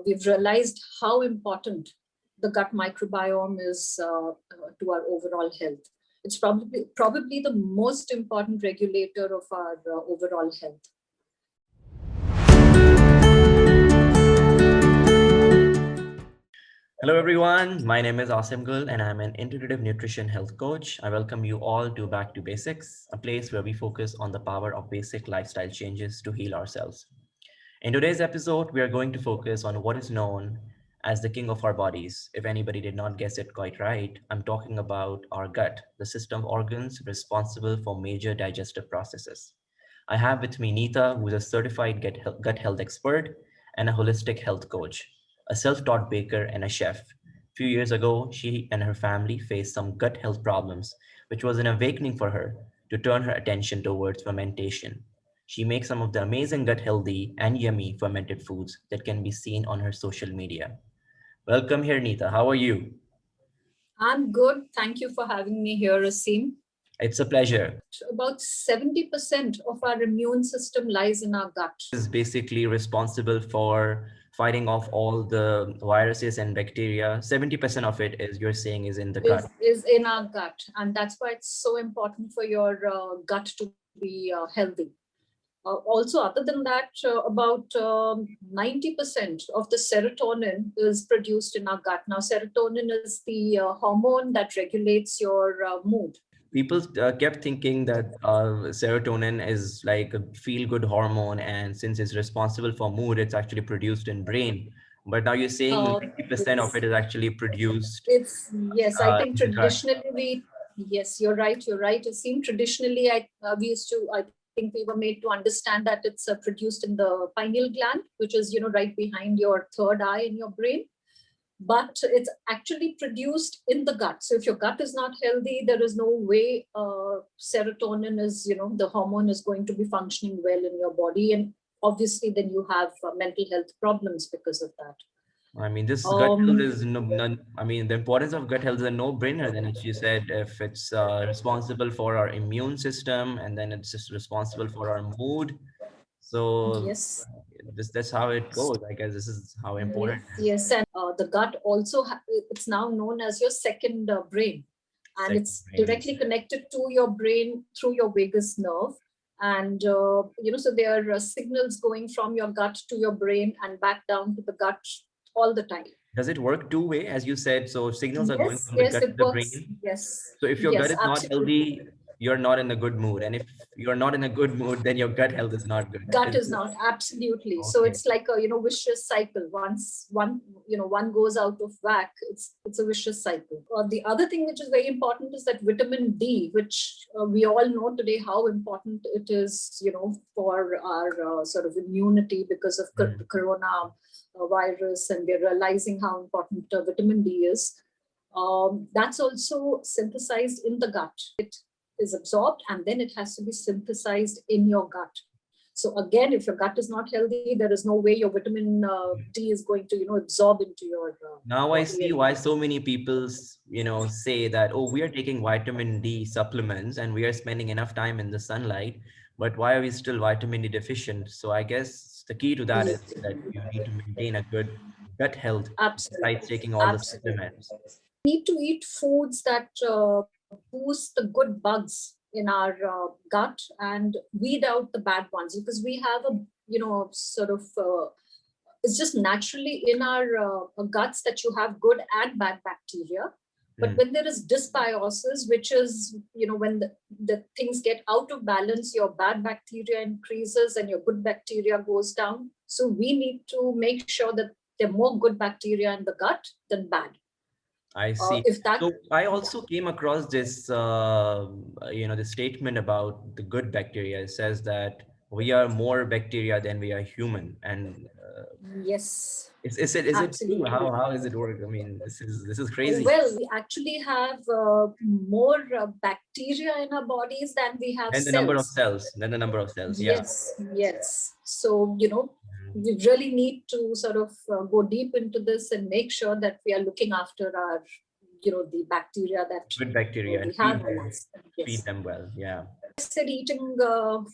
We've realized how important the gut microbiome is to our overall health. It's probably the most important regulator of our overall health. Hello everyone, my name is Asim Gul and I'm an integrative nutrition health coach. I welcome you all to Back to Basics, a place where we focus on the power of basic lifestyle changes to heal ourselves. In today's episode, we are going to focus on what is known as the king of our bodies. If anybody did not guess it quite right, I'm talking about our gut, the system of organs responsible for major digestive processes. I have with me Neeta, who is a certified gut health expert and a holistic health coach, a self-taught baker and a chef. A few years ago, she and her family faced some gut health problems, which was an awakening for her to turn her attention towards fermentation. She makes some of the amazing gut healthy and yummy fermented foods that can be seen on her social media. Welcome here, Neeta. How are you? I'm good. Thank you for having me here, Asim. It's a pleasure. About 70% of our immune system lies in our gut. Is basically responsible for fighting off all the viruses and bacteria. 70% of it is you're saying is in the gut. Is in our gut. And that's why it's so important for your gut to be healthy. Also, other than that, about 90% of the serotonin is produced in our gut. Now, serotonin is the hormone that regulates your mood. People kept thinking that serotonin is like a feel-good hormone, and since it's responsible for mood, it's actually produced in brain. But now you're saying 90% of it is actually produced. Yes, I think in the gut. traditionally yes, you're right. It seemed traditionally, I think we were made to understand that it's produced in the pineal gland, which is, right behind your third eye in your brain. But it's actually produced in the gut. So if your gut is not healthy, there is no way serotonin is, the hormone is going to be functioning well in your body. And obviously then you have mental health problems because of that. I mean, this gut health is I mean, the importance of gut health is a no-brainer. Then, as you said, if it's responsible for our immune system, and then it's just responsible for our mood. So yes, that's how it goes. I guess this is how important it is. yes, and the gut also it's now known as your second brain, and Second it's brain. directly connected to your brain through your vagus nerve. And so there are signals going from your gut to your brain and back down to the gut all the time. Does it work two way, as you said? So signals are going Yes, from the yes, gut to it the works. brain. Yes, So if your gut yes, is not absolutely. healthy, you're not in a good mood. And if you're not in a good mood, then your gut health is not good. Gut is not, absolutely. So Okay. it's like a vicious cycle. Once one goes out of whack, it's a vicious cycle. The other thing which is very important is that vitamin D, which we all know today how important it is, for our sort of immunity because of the corona virus, and we're realizing how important vitamin D is. That's also synthesized in the gut. It is absorbed and then it has to be synthesized in your gut. So again, if your gut is not healthy, there is no way your vitamin D is going to absorb into your Now I body see why so many people, say that, oh, we are taking vitamin D supplements and we are spending enough time in the sunlight, but why are we still vitamin D deficient? So I guess the key to that is that you need to maintain a good gut health besides Absolutely. taking all the supplements. Need to eat foods that boost the good bugs in our gut and weed out the bad ones, because we have a sort of it's just naturally in our guts that you have good and bad bacteria. But when there is dysbiosis, which is when the things get out of balance, your bad bacteria increases and your good bacteria goes down. So we need to make sure that there are more good bacteria in the gut than bad. I see. If that So I also came across this, this statement about the good bacteria. It says that we are more bacteria than we are human. And Yes, is it true? absolutely. How is it work? I mean, this is crazy. Well, we actually have more bacteria in our bodies than we have Then the number of cells. cells. Then the number of cells. Yeah. Yes, yes. So, we really need to sort of go deep into this and make sure that we are looking after our, the bacteria that Good bacteria and we have in us. feed Yes. them well. Yeah. said eating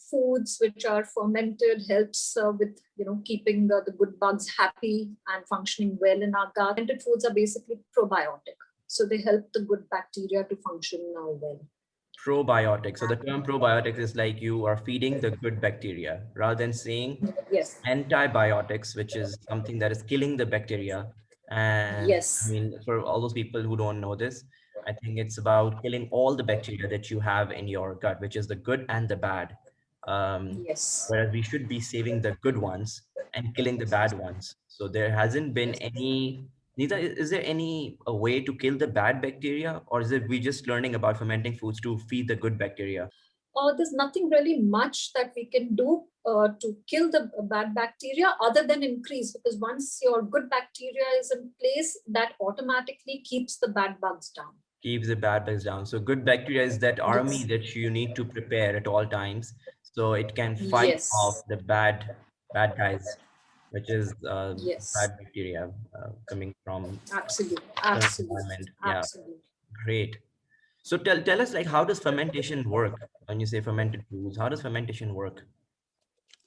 foods which are fermented helps with keeping the good bugs happy and functioning well in our gut. Fermented foods are basically probiotic, so they help the good bacteria to function well. Probiotics. So the term probiotics is like you are feeding the good bacteria rather than saying Yes, antibiotics, which is something that is killing the bacteria. And I yes, mean, for all those people who don't know this, I think it's about killing all the bacteria that you have in your gut, which is the good and the bad. yes, Whereas we should be saving the good ones and killing the bad ones. So there hasn't been any. Neither is there any a way to kill the bad bacteria, or is it we just learning about fermenting foods to feed the good bacteria? there's nothing really much that we can do to kill the bad bacteria other than increase, because once your good bacteria is in place, that automatically keeps the bad bugs down. Keeps the bad bugs down. So good bacteria is that army Yes, that you need to prepare at all times, so it can fight off yes, the bad guys, which is yes, bad bacteria coming from absolutely, external absolutely, environment. Yeah, absolutely. great. So tell us, like, how does fermentation work? When you say fermented foods, how does fermentation work?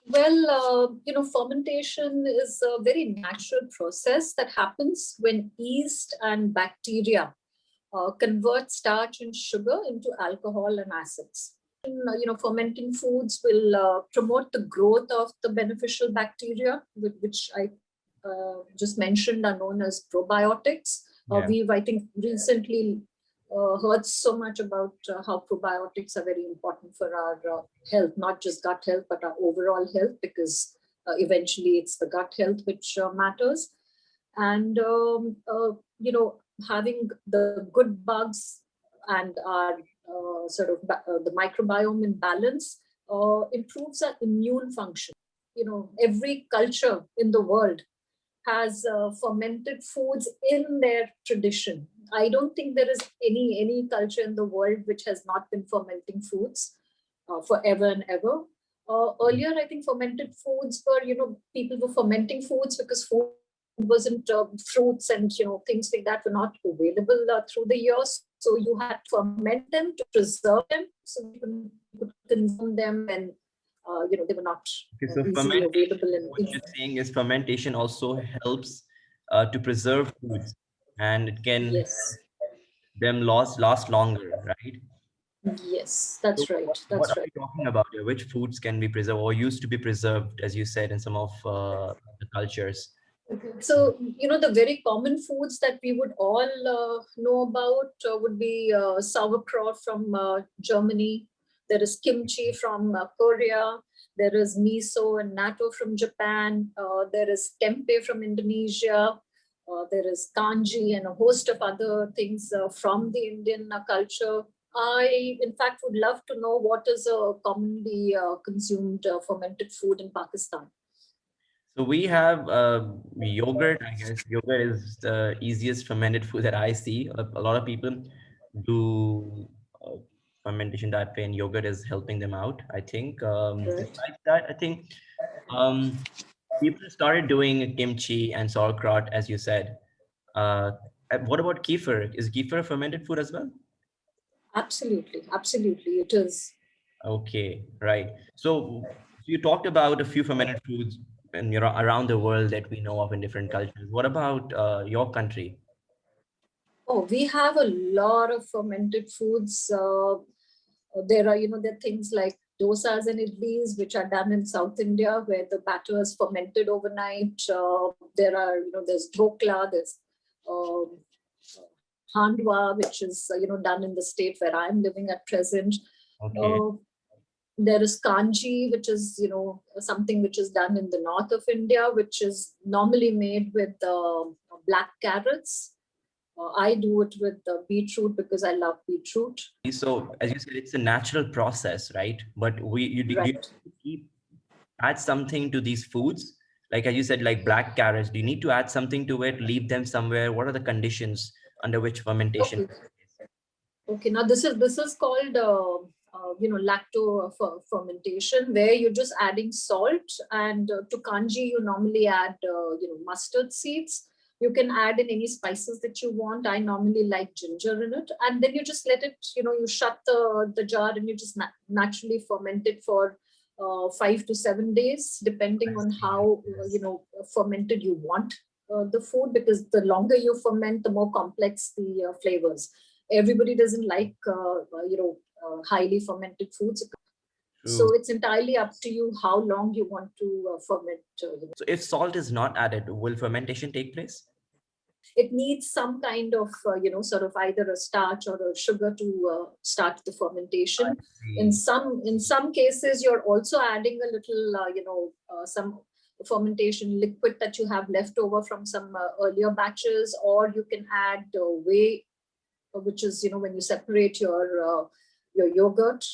Well, fermentation is a very natural process that happens when yeast and bacteria convert starch and sugar into alcohol and acids. Fermenting foods will promote the growth of the beneficial bacteria, which I just mentioned are known as probiotics. Yeah. We've, I think, recently heard so much about how probiotics are very important for our health, not just gut health, but our overall health, because eventually it's the gut health which matters. And, having the good bugs and our the microbiome in balance improves our immune function. Every culture in the world has fermented foods in their tradition. I don't think there is any culture in the world which has not been fermenting foods forever and ever. Earlier, I think fermented foods were, people were fermenting foods because food wasn't fruits and things like that were not available through the years. So you had to ferment them to preserve them so you could consume them, and they were not Okay, so easily fermentation, available what in. you're saying is fermentation also helps to preserve foods, and it can Yes. them last longer, right? Yes, So that's right. what That's are right. we talking about here? Which foods can be preserved or used to be preserved, as you said, in some of the cultures? So, the very common foods that we would all know about would be sauerkraut from Germany. There is kimchi from Korea. There is miso and natto from Japan. There is tempeh from Indonesia. There is kanji and a host of other things from the Indian culture. I, in fact, would love to know what is a commonly consumed fermented food in Pakistan. So we have yogurt. I guess yogurt is the easiest fermented food that I see. A lot of people do fermentation that way, and yogurt is helping them out. I think. Right. Besides that, I think um, people started doing kimchi and sauerkraut, as you said. Uh, what about kefir? Is kefir a fermented food as well? Absolutely, absolutely, it is. Okay, right. So you talked about a few fermented foods and around the world that we know of in different cultures. What about your country? Oh, we have a lot of fermented foods. There are, there are things like dosas and idlis, which are done in South India, where the batter is fermented overnight. There are, there's dhokla, there's um, handwa, which is, done in the state where I'm living at present. Okay. Uh, there is kanji, which is something which is done in the north of India, which is normally made with black carrots. I do it with beetroot because I love beetroot. So as you said, it's a natural process, right? But do you Right. keep add something to these foods? Like as you said, like black carrots, do you need to add something to it, leave them somewhere? What are the conditions under which fermentation? Okay. Okay. Now this is called fermentation, where you're just adding salt, and to kanji you normally add mustard seeds. You can add in any spices that you want. I normally like ginger in it. And then you just let it, you shut the jar and you just naturally ferment it for 5 to 7 days, depending on how, fermented you want the food, because the longer you ferment, the more complex the flavors. Everybody doesn't like, highly fermented foods. True. So it's entirely up to you how long you want to ferment. So if salt is not added, will fermentation take place? It needs some kind of, sort of either a starch or a sugar to start the fermentation. In some cases, you're also adding a little, some fermentation liquid that you have left over from some earlier batches, or you can add whey, which is, when you separate your yogurt,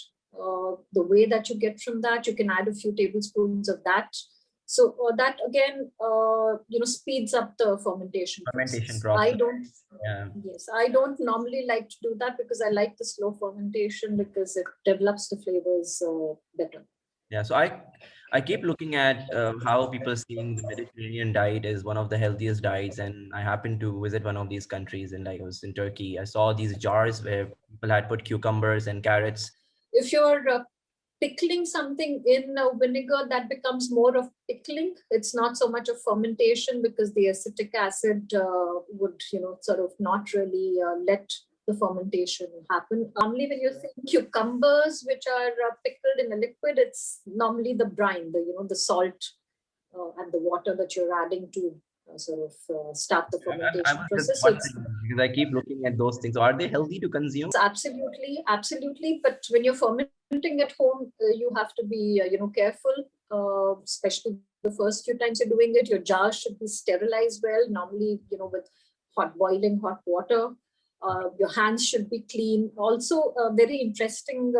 the whey that you get from that, you can add a few tablespoons of that. So that again, speeds up the fermentation process. I don't normally like to do that, because I like the slow fermentation, because it develops the flavors better. Yeah, so I keep looking at how people saying the Mediterranean diet is one of the healthiest diets, and I happened to visit one of these countries, and like I was in Turkey. I saw these jars where people had put cucumbers and carrots. If you're pickling something in vinegar, that becomes more of pickling. It's not so much of fermentation, because the acetic acid would, sort of not really let the fermentation happen. Normally, when you're saying cucumbers, which are pickled in a liquid, it's normally the brine, the salt and the water that you're adding to sort of start the fermentation process. Because I keep looking at those things. So are they healthy to consume? Absolutely. But when you're fermenting at home, you have to be, careful, especially the first few times you're doing it. Your jar should be sterilized well, normally, with boiling hot water. Your hands should be clean. Also, a very interesting,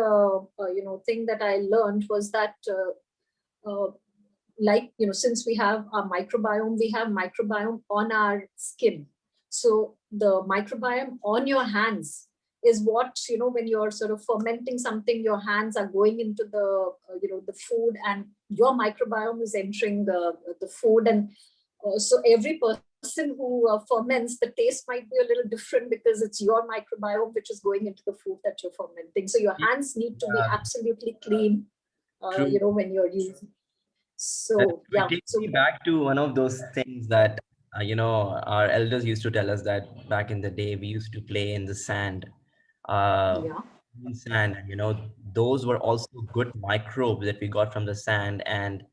thing that I learned was that, since we have our microbiome, we have microbiome on our skin. So the microbiome on your hands is what, when you're sort of fermenting something, your hands are going into the, the food, and your microbiome is entering the food. And so every person who ferments, the taste might be a little different, because it's your microbiome which is going into the food that you're fermenting. So your hands need to be absolutely clean, when you're using. So it takes me back to one of those things that our elders used to tell us, that back in the day we used to play in the sand. Sand, and those were also good microbes that we got from the sand. And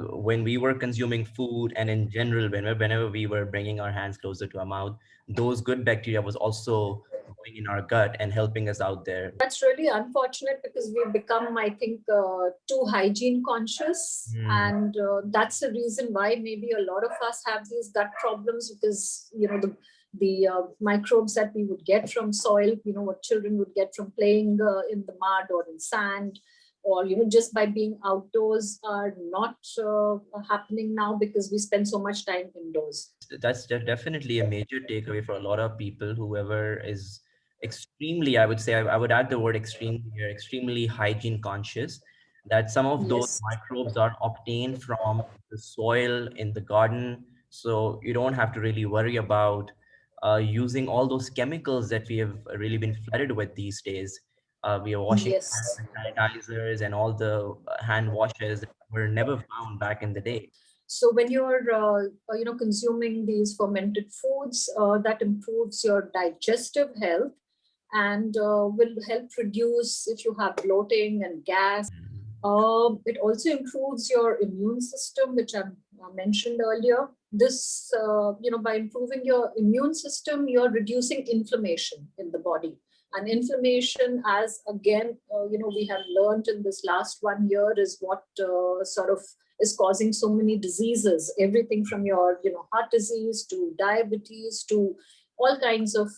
when we were consuming food, and in general, whenever we were bringing our hands closer to our mouth, those good bacteria was also going in our gut and helping us out there. That's really unfortunate, because we've become, I think, too hygiene conscious. And that's the reason why maybe a lot of us have these gut problems, because, the microbes that we would get from soil, what children would get from playing in the mud or in sand, or, just by being outdoors, are not happening now, because we spend so much time indoors. That's definitely a major takeaway for a lot of people, whoever is extremely, I would say, I would add the word extremely here, extremely hygiene conscious, that some of those microbes are obtained from the soil in the garden. So you don't have to really worry about using all those chemicals that we have really been flooded with these days. We are washing sanitizers and all the hand washes that were never found back in the day. So when you're, consuming these fermented foods, that improves your digestive health, and will help reduce if you have bloating and gas. It also improves your immune system, which I mentioned earlier. This, by improving your immune system, you're reducing inflammation in the body. And inflammation, as again, we have learned in this last 1 year, is what sort of is causing so many diseases. Everything from your, heart disease to diabetes to all kinds of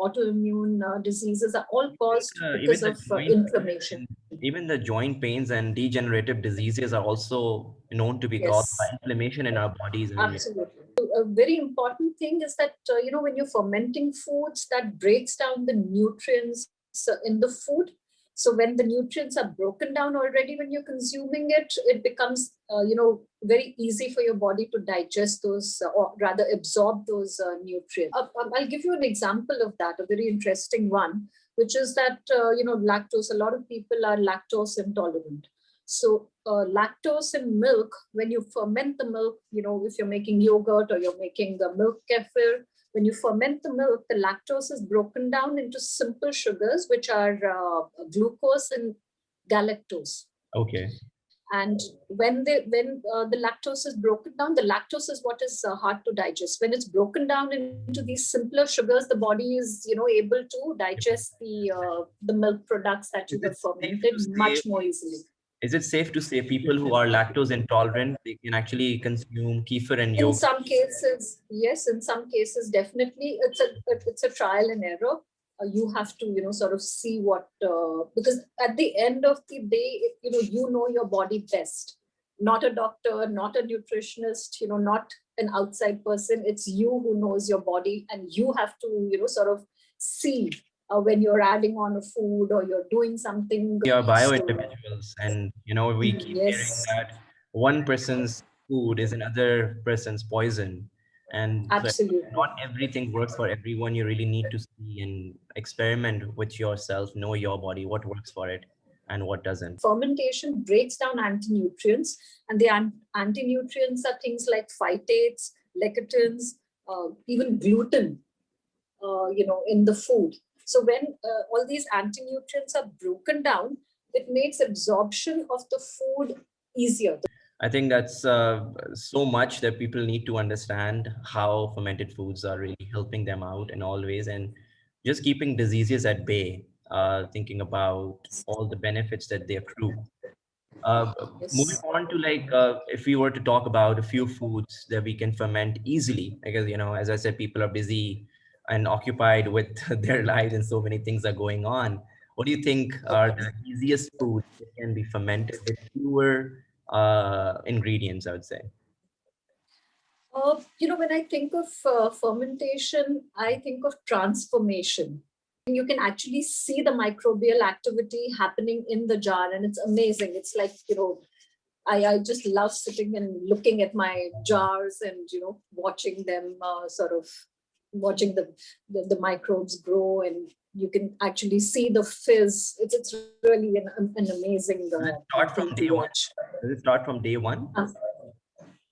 autoimmune diseases are all caused because of inflammation. Even the joint pains and degenerative diseases are also known to be caused by inflammation in our bodies. Absolutely. A very important thing is that, when you're fermenting foods, that breaks down the nutrients in the food. So when the nutrients are broken down already, when you're consuming it, it becomes, very easy for your body to digest those, or rather absorb those nutrients. I'll give you an example of that, a very interesting one, which is that, lactose, a lot of people are lactose intolerant. So lactose in milk, when you ferment the milk, if you're making yogurt or you're making milk kefir, when you ferment the milk, the lactose is broken down into simple sugars, which are glucose and galactose. Okay. And when the lactose is broken down, the lactose is what is hard to digest. When it's broken down into these simpler sugars, the body is able to digest the milk products that you have fermented much more easily. Is it safe to say people who are lactose intolerant, they can actually consume kefir and yogurt? In some cases, yes. In some cases, definitely, it's a trial and error. You have to, sort of see what, because at the end of the day, your body best. Not a doctor, not a nutritionist, not an outside person. It's you who knows your body, and you have to, sort of see when you're adding on a food or you're doing something. We are bio individuals, and we keep hearing Yes, that one person's food is another person's poison, and so absolutely. not everything works for everyone. You really need to see and experiment with yourself, know your body, what works for it and what doesn't. Fermentation breaks down anti-nutrients, and the anti-nutrients are things like phytates, lecithins, even gluten, in the food. So when all these anti-nutrients are broken down, it makes absorption of the food easier. I think that's so much that people need to understand how fermented foods are really helping them out in all ways, and just keeping diseases at bay, thinking about all the benefits that they accrue. Uh, Moving Yes. on to if we were to talk about a few foods that we can ferment easily, because, as I said, people are busy and occupied with their lives and so many things are going on. What do you think are the easiest foods that can be fermented with fewer ingredients, I would say? When I think of fermentation, I think of transformation. You can actually see the microbial activity happening in the jar, and it's amazing. It's like, I just love sitting and looking at my jars and, watching them sort of watching the microbes grow, and you can actually see the fizz. It's really an amazing Does it start from thing day to one? watch. Does it start from day one?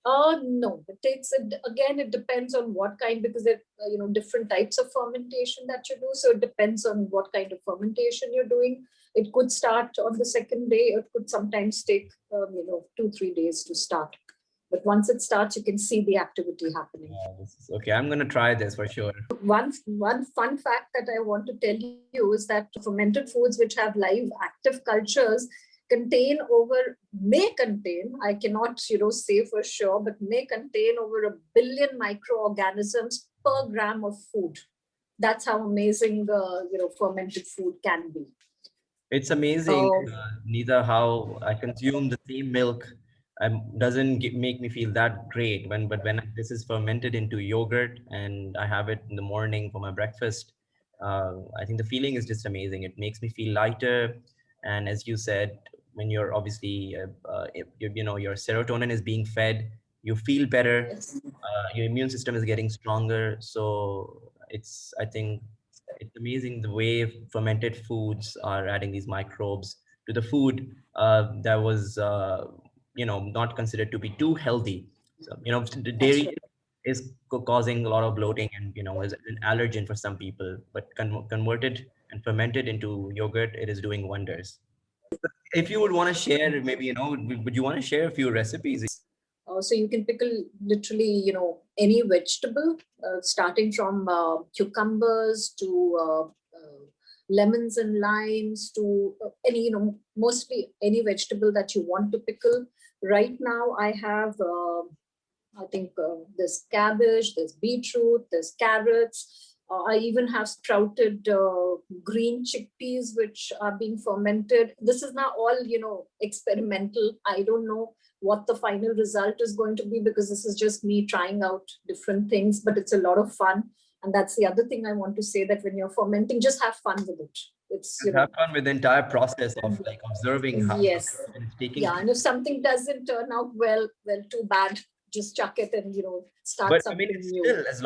No, it takes it again. It depends on what kind, because there different types of fermentation that you do. So it depends on what kind of fermentation you're doing. It could start on the second day. It could sometimes take 2-3 days to start. But once it starts, you can see the activity happening. Okay, I'm gonna try this for sure. One fun fact that I want to tell you is that fermented foods which have live active cultures may contain, I cannot say for sure, but may contain over 1 billion microorganisms per gram of food. That's how amazing fermented food can be. It's amazing, Neeta, how I consume the same milk doesn't make me feel that great. But when this is fermented into yogurt and I have it in the morning for my breakfast, I think the feeling is just amazing. It makes me feel lighter, and as you said, when you're obviously, your serotonin is being fed, you feel better. Yes. Your immune system is getting stronger. So I think it's amazing the way fermented foods are adding these microbes to the food that was, not considered to be too healthy. So, the That's dairy right. is causing a lot of bloating and, is an allergen for some people, but converted and fermented into yogurt, it is doing wonders. If you would want to share, maybe, would you want to share a few recipes? So you can pickle literally, any vegetable, starting from cucumbers to lemons and limes to any, mostly any vegetable that you want to pickle. Right now, I have, I think there's cabbage, there's beetroot, there's carrots. I even have sprouted green chickpeas, which are being fermented. This is now all, experimental. I don't know what the final result is going to be, because this is just me trying out different things, but it's a lot of fun. And that's the other thing I want to say, that when you're fermenting, just have fun with it. It's, have fun with the entire process of like observing how yes. and it's taking. Yeah. And if something doesn't turn out well, too bad. Just chuck it and, start But I mean, something it's new. still as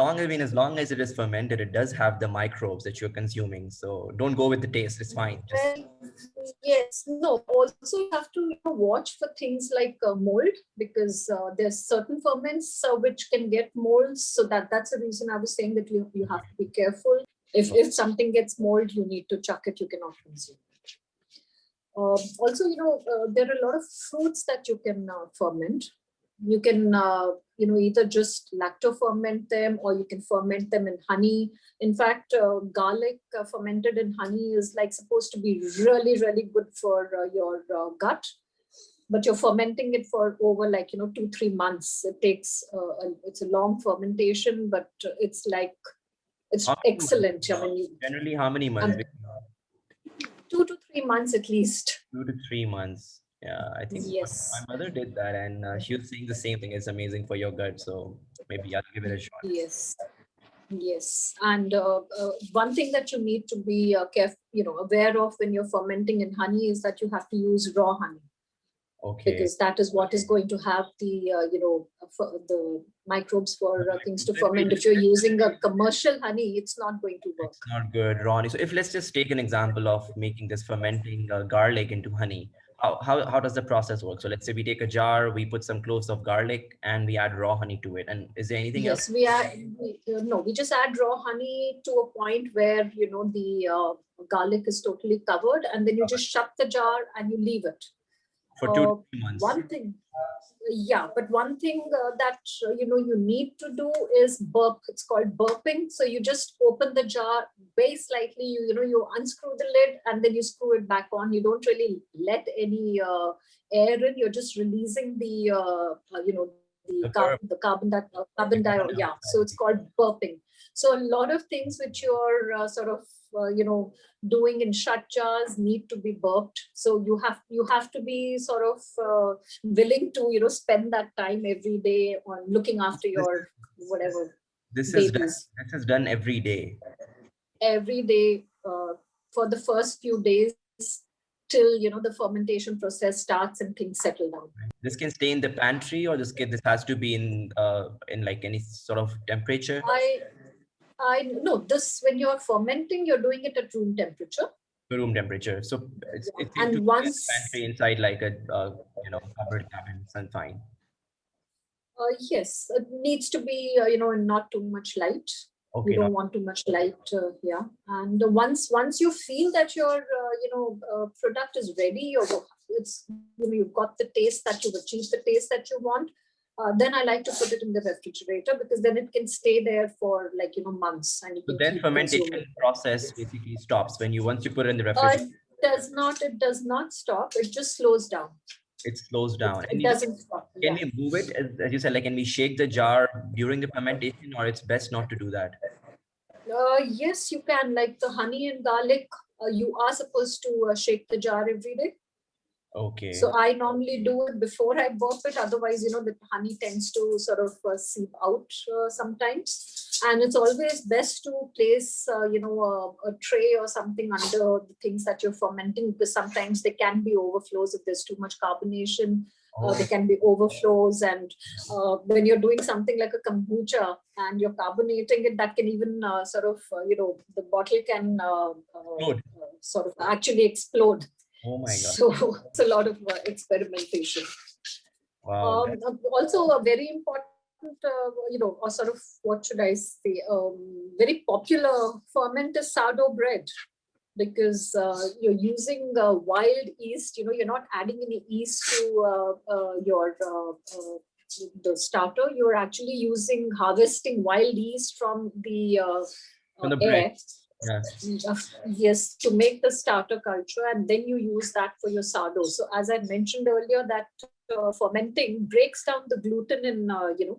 long as it is fermented, it does have the microbes that you're consuming. So don't go with the taste. It's fine. Just Well, yes, no. Also, you have to watch for things like mold, because there's certain ferments which can get molds. So that's the reason I was saying that you have to be careful. If something gets mold, you need to chuck it. You cannot consume it. Also, there are a lot of fruits that you can ferment. You can, either just lacto ferment them, or you can ferment them in honey. In fact, garlic fermented in honey is like supposed to be really, really good for your gut. But you're fermenting it for over 2-3 months. It takes, it's a long fermentation, but it's how many excellent. months? I mean, Generally, how many months? 2 to 3 months at least. 2 to 3 months. Yeah, I think Yes. my mother did that, and she was saying the same thing. It's amazing for your gut, so maybe I'll give it a shot. Yes. Yes, and one thing that you need to be aware of when you're fermenting in honey is that you have to use raw honey, Okay. because that is what is going to have the the microbes for things to ferment. If you're using a commercial honey, it's not going to work. It's not good, Ronnie. So if let's just take an example of making this fermenting garlic into honey, how does the process work? So let's say we take a jar, we put some cloves of garlic, and we add raw honey to it. And is there anything else? Yes, we just add raw honey to a point where the garlic is totally covered, and then you just shut the jar and you leave it For 2 to 3 months. One thing, but one thing that you need to do is burp. It's called burping. So you just open the jar very slightly. You unscrew the lid and then you screw it back on. You don't really let any air in. You're just releasing the carbon dioxide. Yeah. So it's called burping. So a lot of things which you're sort of doing in shut jars need to be burped. So you have to be sort of willing to spend that time every day on looking after your whatever This babies. is done every day. Every day for the first few days till the fermentation process starts and things settle down. This can stay in the pantry, or this has to be in like any sort of temperature. I know this. When you're fermenting, you're doing it at room temperature. Room temperature. So it's and once pantry inside like a cupboard cabin. And fine. Yes, it needs to be not too much light. Okay, you don't want too much light. Yeah, and once you feel that your product is ready, it's you've got the taste that you've achieved, the taste that you want. Then I like to put it in the refrigerator, because then it can stay there for months. And so then fermentation process basically stops once you put it in the refrigerator. It does not stop. It just slows down. It slows down. It doesn't stop. Can we move it, as you said, like can we shake the jar during the fermentation, or it's best not to do that? Yes, you can. Like the honey and garlic, you are supposed to shake the jar every day. Okay. So I normally do it before I burp it. Otherwise, the honey tends to sort of seep out sometimes. And it's always best to place, a tray or something under the things that you're fermenting, because sometimes there can be overflows if there's too much carbonation. There can be overflows, and when you're doing something like a kombucha and you're carbonating it, that can even sort of, the bottle can sort of actually explode. Oh my God. So it's a lot of experimentation. Wow. Also, a very important, or sort of, what should I say, very popular ferment is sourdough bread, because you're using wild yeast. You're not adding any yeast to your the starter. You're actually harvesting wild yeast from the air. Yeah. Yes, to make the starter culture, and then you use that for your sourdough. So as I mentioned earlier, that fermenting breaks down the gluten in the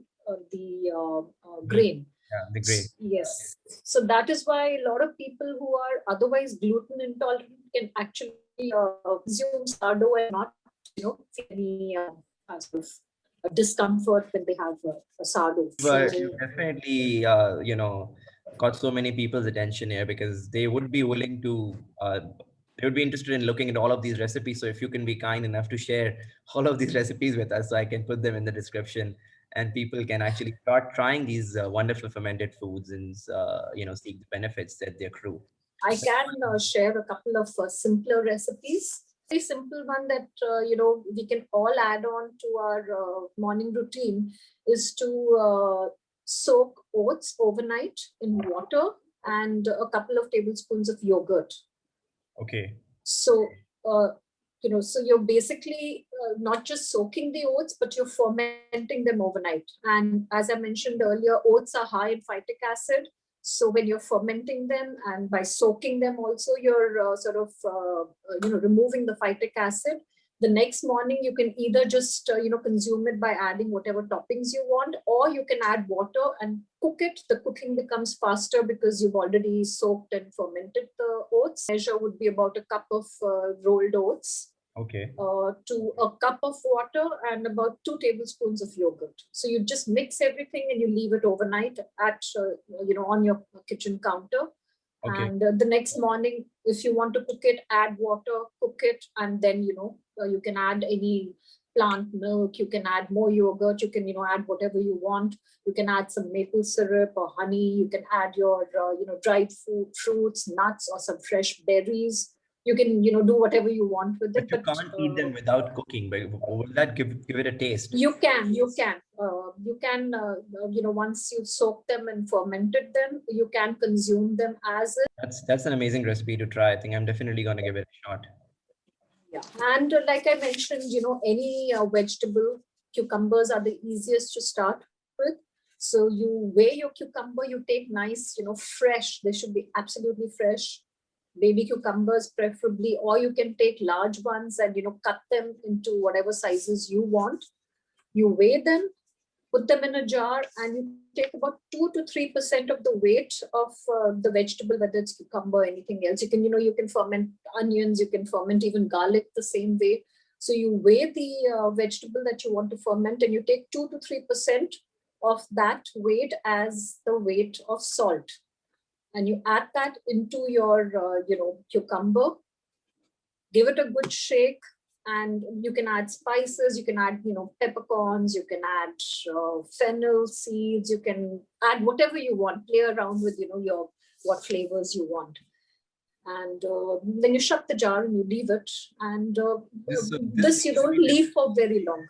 grain. Yeah, the grain. Yes. So that is why a lot of people who are otherwise gluten intolerant can actually consume sourdough and not feel any sort of discomfort when they have a sourdough. But you definitely got so many people's attention here because they would be willing to, they would be interested in looking at all of these recipes. So if you can be kind enough to share all of these recipes with us, so I can put them in the description and people can actually start trying these wonderful fermented foods and, seek the benefits that they accrue. I can share a couple of simpler recipes. Very simple one that we can all add on to our morning routine is to soak oats overnight in water and a couple of tablespoons of yogurt. Okay. So so you're basically not just soaking the oats, but you're fermenting them overnight. And as I mentioned earlier, oats are high in phytic acid. So when you're fermenting them and by soaking them also, you're removing the phytic acid. The next morning, you can either just, consume it by adding whatever toppings you want, or you can add water and cook it. The cooking becomes faster because you've already soaked and fermented the oats. Measure would be about a cup of rolled oats. Okay. To a cup of water and about 2 tablespoons of yogurt. So you just mix everything and you leave it overnight at, on your kitchen counter. Okay. And the next morning, if you want to cook it, add water, cook it, and then, you can add any plant milk, you can add more yogurt, you can, add whatever you want. You can add some maple syrup or honey. You can add your, dried fruits, nuts, or some fresh berries. You can, do whatever you want with it. But you can't eat them without cooking. But will that give it a taste? You can. Once you've soaked them and fermented them, you can consume them as is. That's an amazing recipe to try. I think I'm definitely going to give it a shot. Yeah, and like I mentioned, any vegetable, cucumbers are the easiest to start with. So you weigh your cucumber, you take nice, fresh. They should be absolutely fresh. Baby cucumbers preferably, or you can take large ones and cut them into whatever sizes you want. You weigh them, put them in a jar, and you take about 2 to 3% of the weight of the vegetable, whether it's cucumber or anything else. You can, you can ferment onions, you can ferment even garlic the same way. So you weigh the vegetable that you want to ferment, and you take 2 to 3% of that weight as the weight of salt. And you add that into your, cucumber, give it a good shake, and you can add spices, you can add, peppercorns, you can add fennel seeds, you can add whatever you want, play around with, what flavors you want. And then you shut the jar and you leave it. And this you don't leave for very long.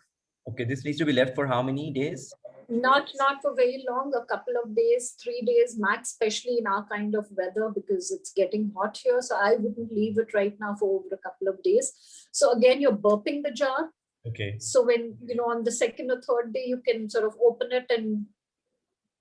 Okay, this needs to be left for how many days? Not for very long, a couple of days, 3 days max, especially in our kind of weather because it's getting hot here. So I wouldn't leave it right now for over a couple of days. So again, you're burping the jar. Okay. So when, on the second or third day, you can sort of open it and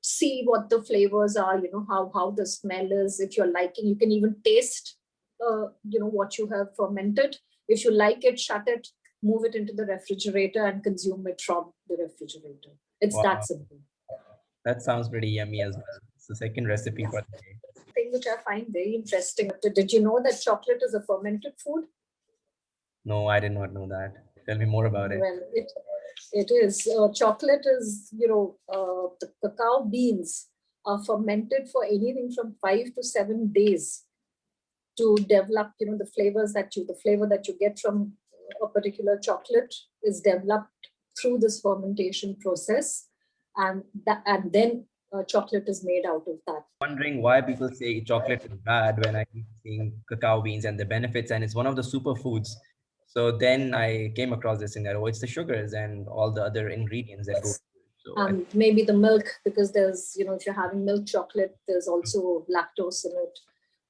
see what the flavors are, how the smell is. If you're liking, you can even taste, what you have fermented. If you like it, shut it, move it into the refrigerator and consume it from the refrigerator. It's that simple. That sounds pretty yummy as well. It's the second recipe for the day. Thing which I find very interesting. Did you know that chocolate is a fermented food? No, I did not know that. Tell me more about it. Well, it is. Chocolate is, the cacao beans are fermented for anything from 5 to 7 days to develop, the flavor that you get from a particular chocolate is developed through this fermentation process, and then chocolate is made out of that. Wondering why people say chocolate is bad when I keep seeing cacao beans and the benefits, and it's one of the superfoods. So then I came across this thing that, it's the sugars and all the other ingredients that go. So maybe the milk, because there's, if you're having milk chocolate, there's also lactose in it.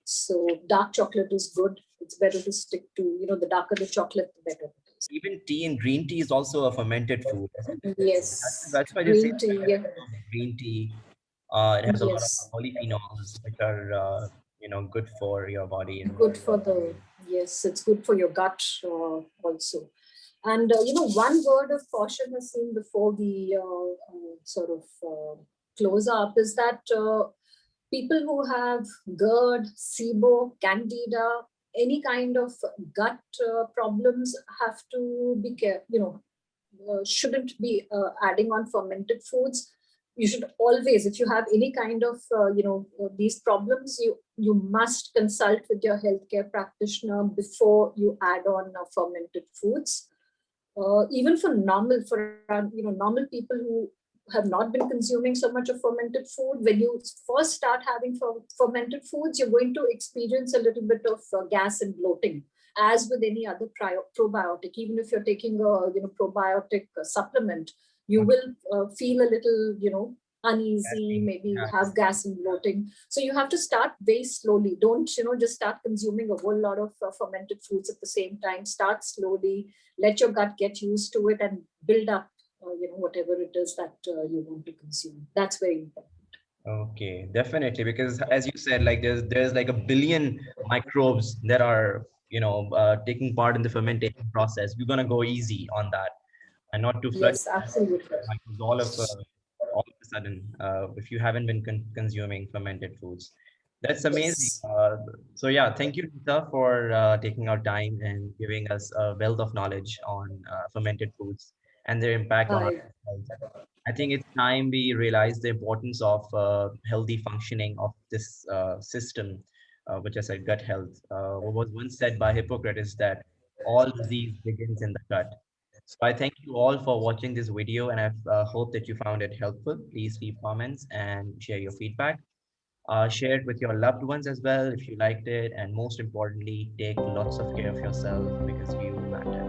So dark chocolate is good. It's better to stick to, the darker the chocolate, the better. Even tea and green tea is also a fermented food. Yes. That's why green tea. Yeah. Green tea. It has a lot of polyphenols, which are good for your body. Good for it's good for your gut also. And one word of caution is seen before we close up is that people who have GERD, SIBO, Candida, any kind of gut problems have to be careful, shouldn't be adding on fermented foods. you should always, if you have any kind of these problems, you must consult with your healthcare practitioner before you add on fermented foods. Even for normal people who have not been consuming so much of fermented food, when you first start having fermented foods, you're going to experience a little bit of gas and bloating, as with any other probiotic. Even if you're taking a probiotic supplement, you will feel a little uneasy, maybe Yeah. have gas and bloating. So you have to start very slowly. Don't just start consuming a whole lot of fermented foods at the same time. Start slowly, let your gut get used to it, and build up whatever it is that you want to consume. That's very important. Okay, definitely, because as you said, like there's like a billion microbes that are taking part in the fermentation process. We're gonna go easy on that and not to flood Yes, absolutely. microbes all of a sudden if you haven't been consuming fermented foods. That's amazing. Yes. So yeah, thank you, Neeta, for taking our time and giving us a wealth of knowledge on fermented foods and their impact on our Bye. health. I think it's time we realize the importance of healthy functioning of this system, which I said gut health. What was once said by Hippocrates that all disease begins in the gut. So I thank you all for watching this video, and I hope that you found it helpful. Please leave comments and share your feedback. Share it with your loved ones as well if you liked it, and most importantly, take lots of care of yourself because you matter.